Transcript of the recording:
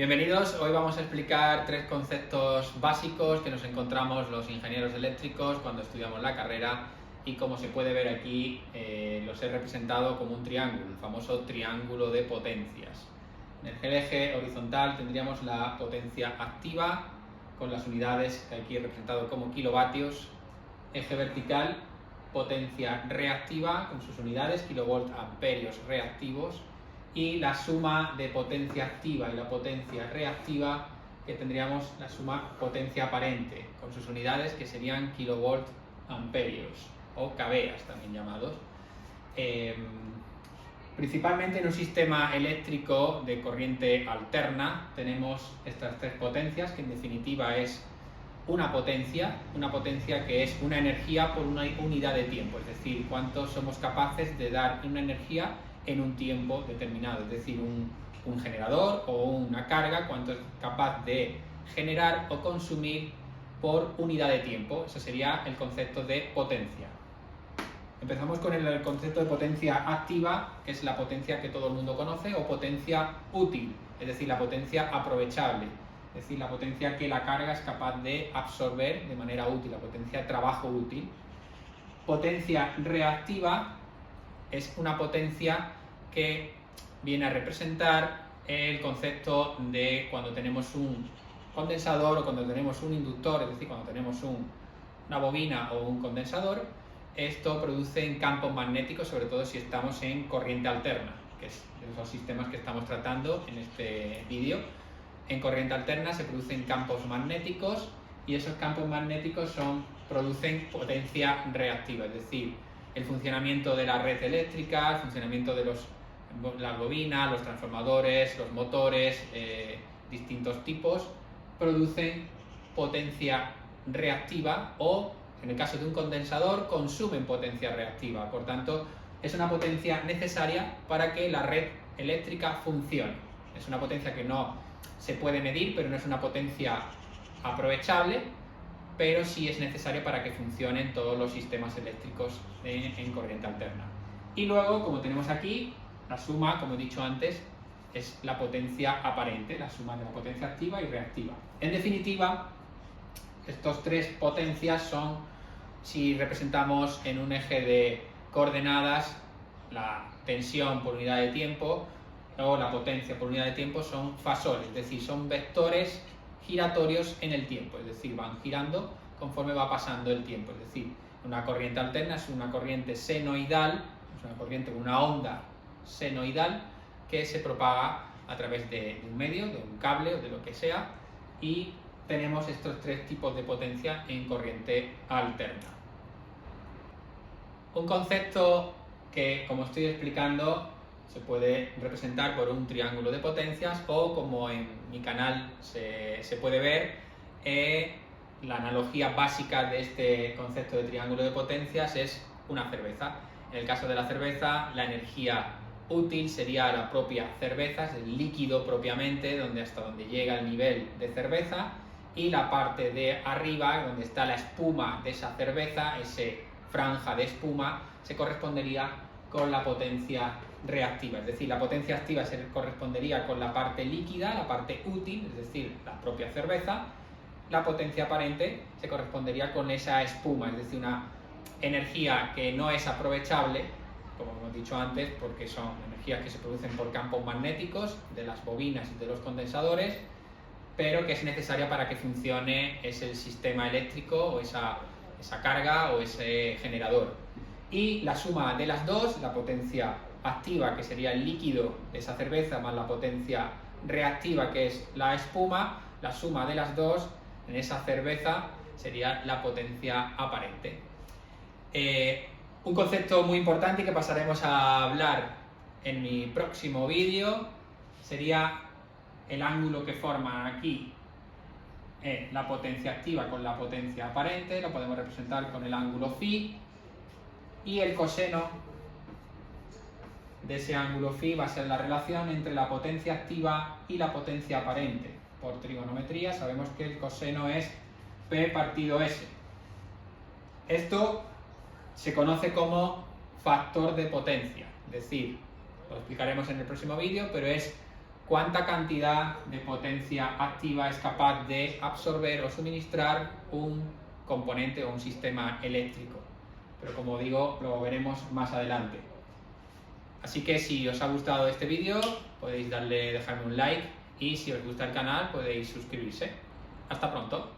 Bienvenidos, hoy vamos a explicar tres conceptos básicos que nos encontramos los ingenieros eléctricos cuando estudiamos la carrera y como se puede ver aquí los he representado como un triángulo, el famoso triángulo de potencias. En el eje horizontal tendríamos la potencia activa con las unidades que aquí he representado como kilovatios, eje vertical potencia reactiva con sus unidades kilovolt amperios reactivos y la suma de potencia activa y la potencia reactiva que tendríamos la suma potencia aparente con sus unidades que serían kilovolt amperios o kVAs también llamados. Principalmente en un sistema eléctrico de corriente alterna tenemos estas tres potencias que en definitiva es una potencia que es una energía por una unidad de tiempo, es decir, cuánto somos capaces de dar una energía en un tiempo determinado, es decir, un generador o una carga, cuánto es capaz de generar o consumir por unidad de tiempo. Ese sería el concepto de potencia. Empezamos con el concepto de potencia activa, que es la potencia que todo el mundo conoce, o potencia útil, es decir, la potencia aprovechable, es decir, la potencia que la carga es capaz de absorber de manera útil, la potencia de trabajo útil. Potencia reactiva es una potencia que viene a representar el concepto de cuando tenemos un condensador o cuando tenemos un inductor, es decir, cuando tenemos una bobina o un condensador. Esto produce campos magnéticos, sobre todo si estamos en corriente alterna, que es de los sistemas que estamos tratando en este vídeo. En corriente alterna se producen campos magnéticos y esos campos magnéticos producen potencia reactiva, es decir, el funcionamiento de la red eléctrica, el funcionamiento de las bobinas, los transformadores, los motores, distintos tipos, producen potencia reactiva o, en el caso de un condensador, consumen potencia reactiva. Por tanto, es una potencia necesaria para que la red eléctrica funcione. Es una potencia que no se puede medir, pero no es una potencia aprovechable, pero sí es necesaria para que funcionen todos los sistemas eléctricos en corriente alterna. Y luego, como tenemos aquí, la suma, como he dicho antes, es la potencia aparente, la suma de la potencia activa y reactiva. En definitiva, estos tres potencias son, si representamos en un eje de coordenadas, la tensión por unidad de tiempo o la potencia por unidad de tiempo son fasores, es decir, son vectores giratorios en el tiempo, es decir, van girando conforme va pasando el tiempo, es decir, una corriente alterna es una corriente senoidal, es una corriente con una onda senoidal que se propaga a través de un medio, de un cable o de lo que sea, y tenemos estos tres tipos de potencia en corriente alterna. Un concepto que, como estoy explicando, se puede representar por un triángulo de potencias o, como en mi canal se puede ver, la analogía básica de este concepto de triángulo de potencias es una cerveza. En el caso de la cerveza, la energía útil sería la propia cerveza, es el líquido propiamente, hasta donde llega el nivel de cerveza, y la parte de arriba, donde está la espuma de esa cerveza, esa franja de espuma, se correspondería con la potencia reactiva, es decir, la potencia activa se correspondería con la parte líquida, la parte útil, es decir, la propia cerveza. La potencia aparente se correspondería con esa espuma, es decir, una energía que no es aprovechable, como hemos dicho antes, porque son energías que se producen por campos magnéticos de las bobinas y de los condensadores, pero que es necesaria para que funcione ese sistema eléctrico o esa carga o ese generador. Y la suma de las dos, la potencia activa, que sería el líquido de esa cerveza, más la potencia reactiva, que es la espuma, la suma de las dos en esa cerveza sería la potencia aparente. Un concepto muy importante y que pasaremos a hablar en mi próximo vídeo sería el ángulo que forman aquí la potencia activa con la potencia aparente, lo podemos representar con el ángulo phi, y el coseno de ese ángulo phi va a ser la relación entre la potencia activa y la potencia aparente. Por trigonometría sabemos que el coseno es P partido S. Esto se conoce como factor de potencia, es decir, lo explicaremos en el próximo vídeo, pero es cuánta cantidad de potencia activa es capaz de absorber o suministrar un componente o un sistema eléctrico. Pero como digo, lo veremos más adelante. Así que si os ha gustado este vídeo, podéis dejarme un like y si os gusta el canal podéis suscribirse. Hasta pronto.